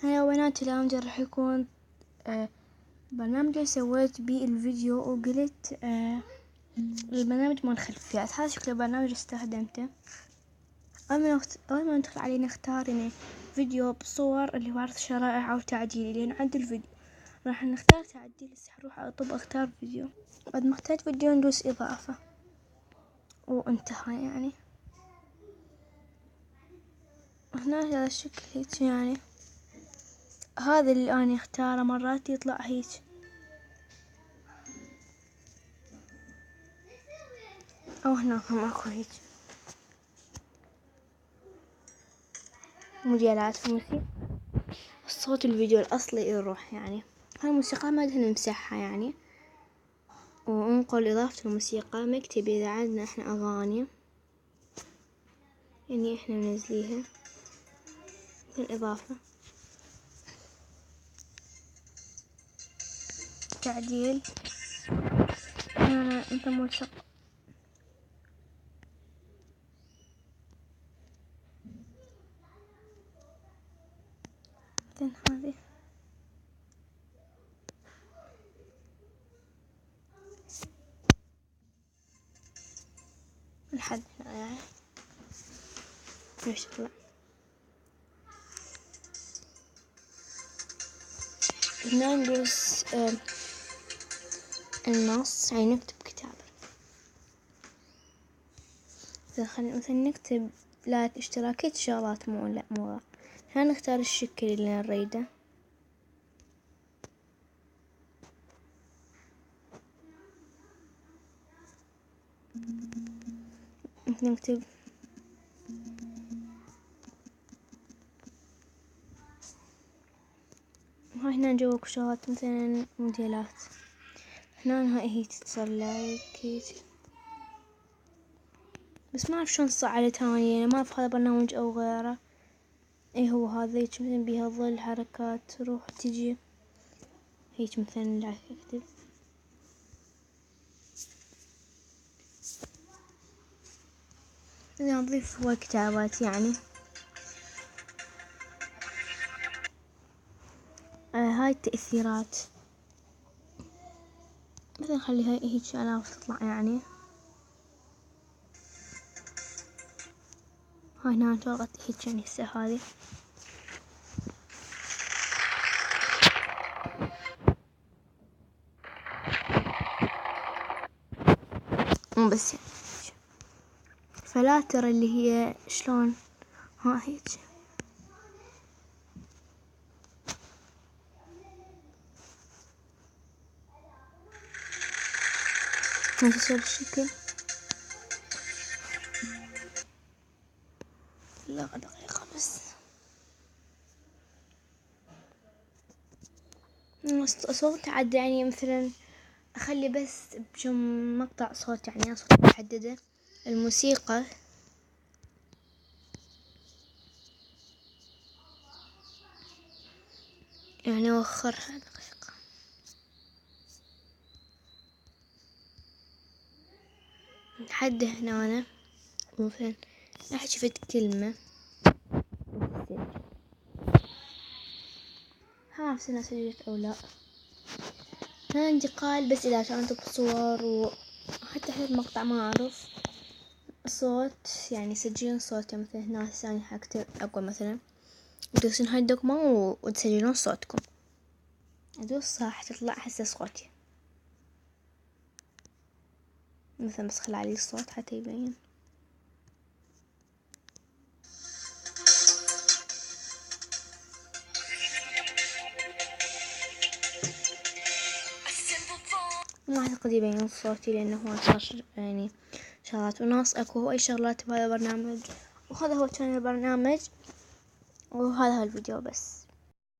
هيا بنات، اليوم راح يكون برنامج اللي سويت بيه الفيديو وقلت البرنامج مال خلفيات. هذا شكل البرنامج استخدمته. أول ما ندخل عليه نختار يعني فيديو بصور اللي وارد شرائع أو تعديل لين عند الفيديو. راح نختار تعديل. هسه أروح أختار فيديو. بعد ما اخترت فيديو ندوس إضافة وانتهى يعني. هنا هذا الشكل هيك يعني. هذا اللي أنا اختاره مرات يطلع هيك. أو هناك ماكو هيك موديلات موسيقى. الصوت الفيديو الأصلي يروح يعني. هاي الموسيقى ما بدنا نمسحها يعني، وننقل إضافة الموسيقى مكتب إذا عندنا إحنا أغاني يعني إحنا منزليها مثل إضافة تعديل. هنا أنت موسيقى مثل هذه لحد هنا يعني. ليش تطلع هنا ندوس النص يعني نكتب كتابة. إذا خلينا مثلا نكتب لايك اشتراكية شغلات مو هنا نختار الشكل اللي نريده. نكتب هاي هنا جوا كشات مثلا موديلات. هنا هاي هي تصير لايك بس ما أعرف شلون تصعد تاني. أنا ما أعرف هذا برنامج أو غيره. إيه هو هذا هيك مثلا بيها ظل حركات تروح تجي هيك مثلا لايك أكتب. إذا نضيف هو كتابات يعني. هاي التأثيرات مثلا خلي هاي هيك آلاف تطلع يعني. هاي هنا توقت هيك يعني هسه هذه بس يعني. فلاتر اللي هي شلون ها هيك نفس الشكل. لا دقيقة بس. صوت عد يعني مثلا أخلي بس بكم مقطع صوت يعني أصوات محددة. الموسيقى يعني أوخرها دقيقة. لحد هنا أنا مثلا أحكي فد كلمة ها نفس الناس سجلت أو لا. هنا انتقال بس إذا كانت بصور وحتى حتى مقطع ما أعرف صوت يعني سجلين صوت مثلا هنا ثاني حكتب أقوى مثلا تدوسين هاي الدقمة وتسجلون صوتكم. أدوس صح تطلع هسه صوتي مثلا بس خلي عليه الصوت حتى يبين. ما أعتقد يبين صوتي لأنه هو صار يعني شغلات وناس أكو أي شغلات بهذا البرنامج. وهذا هو كان البرنامج وهذا هو الفيديو بس.